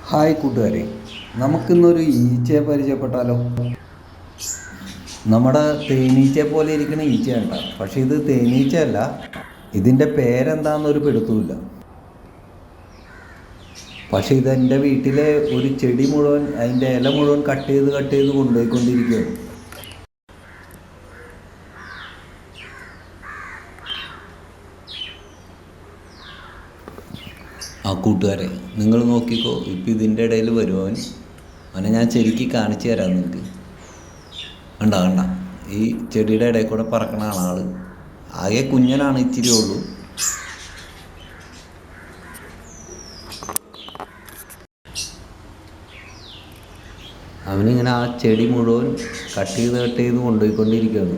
Hi കൂട്ടുകാരെ, നമുക്കിന്നൊരു ഈച്ചയെ പരിചയപ്പെട്ടാലോ? നമ്മുടെ തേനീച്ചയെ പോലെ ഇരിക്കുന്ന ഈച്ചയാണ് കേട്ടോ. പക്ഷെ ഇത് തേനീച്ചയല്ല. ഇതിൻ്റെ പേരെന്താണെന്നൊരു പിടുത്തമില്ല. പക്ഷെ ഇതെൻ്റെ വീട്ടിലെ ഒരു ചെടി മുഴുവൻ, അതിൻ്റെ ഇല മുഴുവൻ കട്ട് ചെയ്ത് കൊണ്ടുപോയിക്കൊണ്ടിരിക്കുകയാണ്. ആ കൂട്ടുകാരെ, നിങ്ങൾ നോക്കിക്കോ, ഇപ്പം ഇതിൻ്റെ ഇടയിൽ വരുവൻ. അവനെ ഞാൻ ശരിക്കും കാണിച്ചു തരാം നിങ്ങൾക്ക്. കണ്ട ഈ ചെടിയുടെ ഇടയിൽ കൂടെ പറക്കണതാണ് ആള്. ആകെ കുഞ്ഞനാണ്, ഇച്ചിരി ഉള്ളൂ. അവനിങ്ങനെ ആ ചെടി മുഴുവൻ കട്ട് ചെയ്ത് കൊണ്ടുപോയിക്കൊണ്ടിരിക്കുകയാണ്.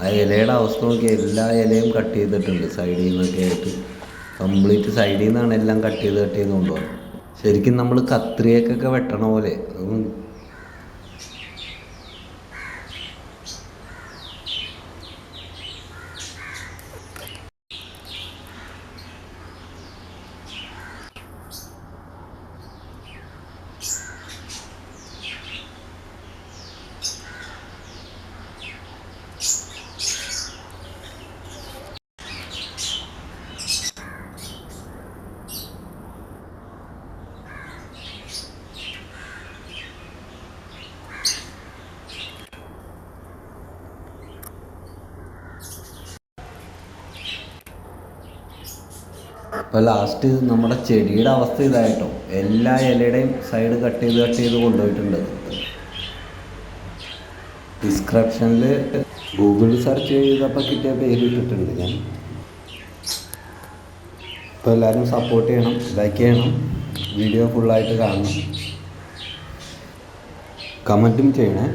ആ ഇലയുടെ അവസ്ഥ നോക്കി, എല്ലാ ഇലയും കട്ട് ചെയ്തിട്ടുണ്ട് സൈഡിൽ നിന്നൊക്കെ ആയിട്ട്. കംപ്ലീറ്റ് സൈഡിൽ നിന്നാണ് എല്ലാം കട്ട് ചെയ്ത് കൊണ്ടുപോകുന്നത്. ശരിക്കും നമ്മൾ കത്രികയൊക്കെ വെട്ടണ പോലെ. അപ്പോൾ ലാസ്റ്റ് നമ്മുടെ ചെടിയുടെ അവസ്ഥ ഇതായിട്ടോ. എല്ലാ ഇലയുടെയും സൈഡ് കട്ട് ചെയ്ത് കൊണ്ടുപോയിട്ടുണ്ട്. ഡിസ്ക്രിപ്ഷനിൽ ഗൂഗിളിൽ സെർച്ച് ചെയ്തപ്പോൾ കിട്ടിയ പേരിട്ടിട്ടുണ്ട് ഞാൻ. അപ്പോൾ എല്ലാവരും സപ്പോർട്ട് ചെയ്യണം, ലൈക്ക് ചെയ്യണം, വീഡിയോ ഫുള്ളായിട്ട് കാണണം, കമൻറ്റും ചെയ്യണേ.